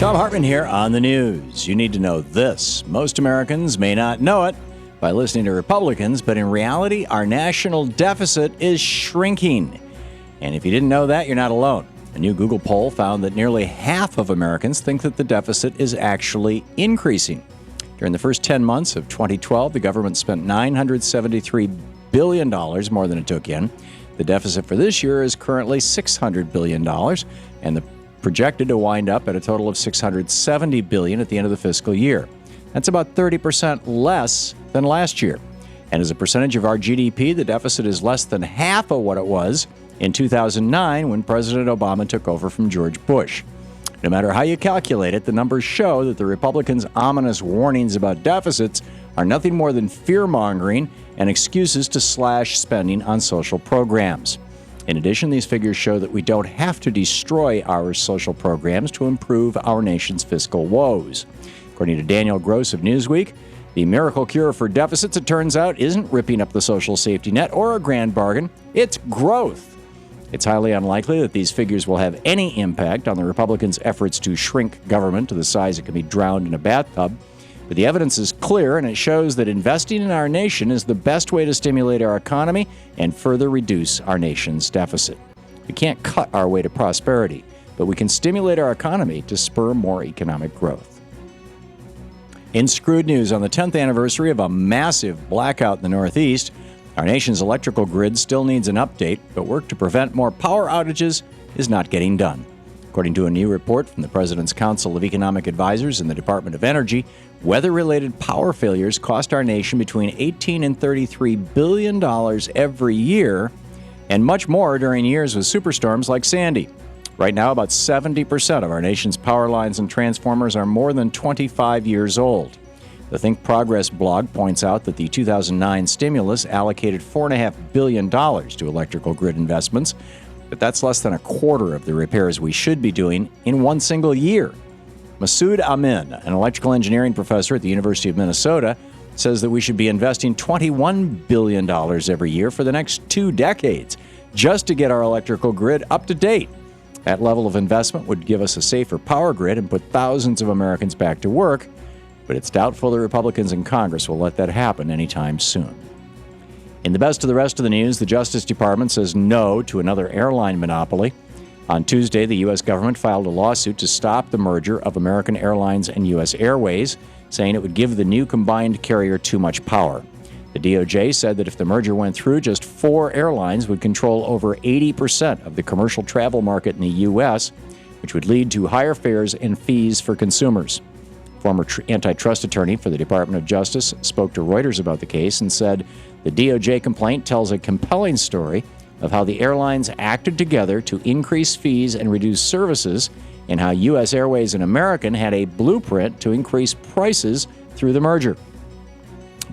Thom Hartmann here on the news. You need to know this. Most Americans may not know it by listening to Republicans, but in reality, our national deficit is shrinking. And if you didn't know that, you're not alone. A new Google poll found that nearly half of Americans think that the deficit is actually increasing. During the first 10 months of 2012, the government spent $973 billion more than it took in. The deficit for this year is currently $600 billion, and the projected to wind up at a total of $670 billion at the end of the fiscal year. That's about 30% less than last year. And as a percentage of our GDP, the deficit is less than half of what it was in 2009 when President Obama took over from George Bush. No matter how you calculate it, the numbers show that the Republicans' ominous warnings about deficits are nothing more than fear-mongering and excuses to slash spending on social programs. In addition, these figures show that we don't have to destroy our social programs to improve our nation's fiscal woes. According to Daniel Gross of Newsweek, the miracle cure for deficits, it turns out, isn't ripping up the social safety net or a grand bargain. It's growth. It's highly unlikely that these figures will have any impact on the Republicans' efforts to shrink government to the size it can be drowned in a bathtub. But the evidence is clear, and it shows that investing in our nation is the best way to stimulate our economy and further reduce our nation's deficit. We can't cut our way to prosperity, but we can stimulate our economy to spur more economic growth. In Screwed News, on the 10th anniversary of a massive blackout in the Northeast, our nation's electrical grid still needs an update, but work to prevent more power outages is not getting done. According to a new report from the President's Council of Economic Advisors and the Department of Energy, weather-related power failures cost our nation between $18 and $33 billion every year, and much more during years with superstorms like Sandy. Right now, about 70% of our nation's power lines and transformers are more than 25 years old. The Think Progress blog points out that the 2009 stimulus allocated $4.5 billion to electrical grid investments, but that's less than a quarter of the repairs we should be doing in one single year. Masood Amin, an electrical engineering professor at the University of Minnesota, says that we should be investing $21 billion every year for the next 2 decades just to get our electrical grid up to date. That level of investment would give us a safer power grid and put thousands of Americans back to work, but it's doubtful the Republicans in Congress will let that happen anytime soon. In the best of the rest of the news, the Justice Department says no to another airline monopoly. On Tuesday, the U.S. government filed a lawsuit to stop the merger of American Airlines and U.S. Airways, saying it would give the new combined carrier too much power. The DOJ said that if the merger went through, just 4 airlines would control over 80% of the commercial travel market in the U.S., which would lead to higher fares and fees for consumers. Former antitrust attorney for the Department of Justice spoke to Reuters about the case and said the DOJ complaint tells a compelling story of how the airlines acted together to increase fees and reduce services, and how U.S. Airways and American had a blueprint to increase prices through the merger.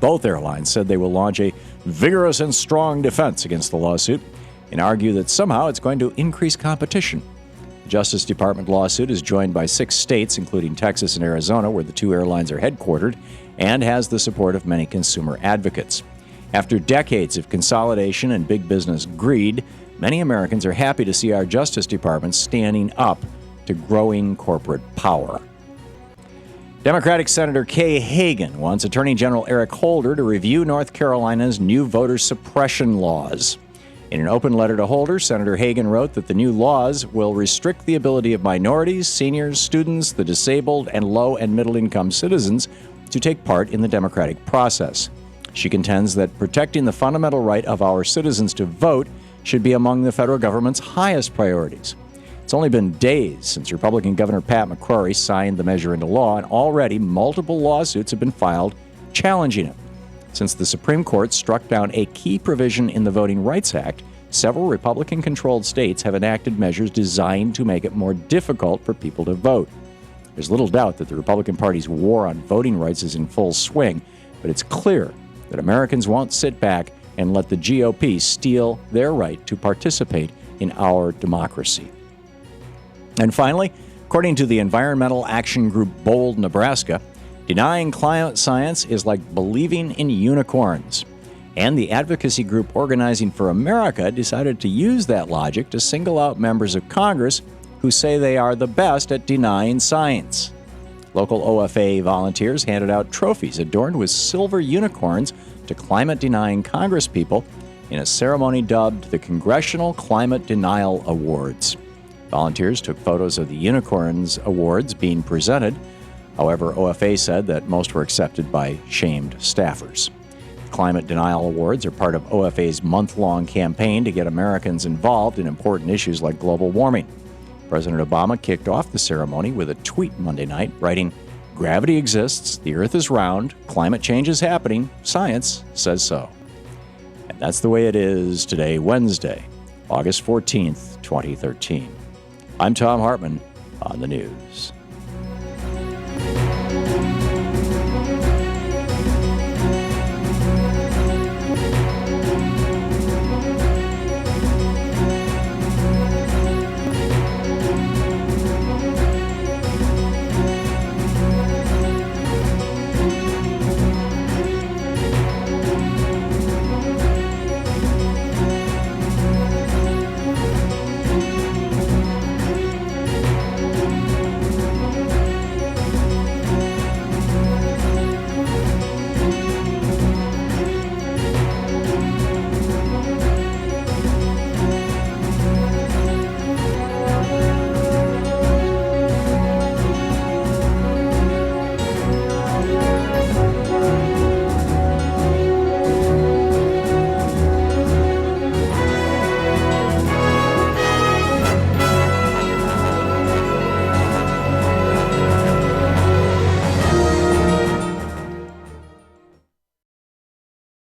Both airlines said they will launch a vigorous and strong defense against the lawsuit and argue that somehow it's going to increase competition. The Justice Department lawsuit is joined by 6 states, including Texas and Arizona, where the 2 airlines are headquartered, and has the support of many consumer advocates. After decades of consolidation and big business greed, many Americans are happy to see our Justice Department standing up to growing corporate power. Democratic Senator Kay Hagan wants Attorney General Eric Holder to review North Carolina's new voter suppression laws. In an open letter to Holder, Senator Hagan wrote that the new laws will restrict the ability of minorities, seniors, students, the disabled, and low- and middle-income citizens to take part in the democratic process. She contends that protecting the fundamental right of our citizens to vote should be among the federal government's highest priorities. It's only been days since Republican Governor Pat McCrory signed the measure into law, and already multiple lawsuits have been filed challenging it. Since the Supreme Court struck down a key provision in the Voting Rights Act, several Republican-controlled states have enacted measures designed to make it more difficult for people to vote. There's little doubt that the Republican Party's war on voting rights is in full swing, but it's clear that Americans won't sit back and let the GOP steal their right to participate in our democracy. And finally, according to the environmental action group Bold, Nebraska, denying climate science is like believing in unicorns. And the advocacy group Organizing for America decided to use that logic to single out members of Congress who say they are the best at denying science. Local OFA volunteers handed out trophies adorned with silver unicorns to climate-denying congresspeople in a ceremony dubbed the Congressional Climate Denial Awards. Volunteers took photos of the unicorns awards being presented. However, OFA said that most were accepted by shamed staffers. The Climate Denial Awards are part of OFA's month-long campaign to get Americans involved in important issues like global warming. President Obama kicked off the ceremony with a tweet Monday night, writing, "Gravity exists, the Earth is round, climate change is happening, science says so." And that's the way it is today, Wednesday, August 14th, 2013. I'm Thom Hartmann on the news.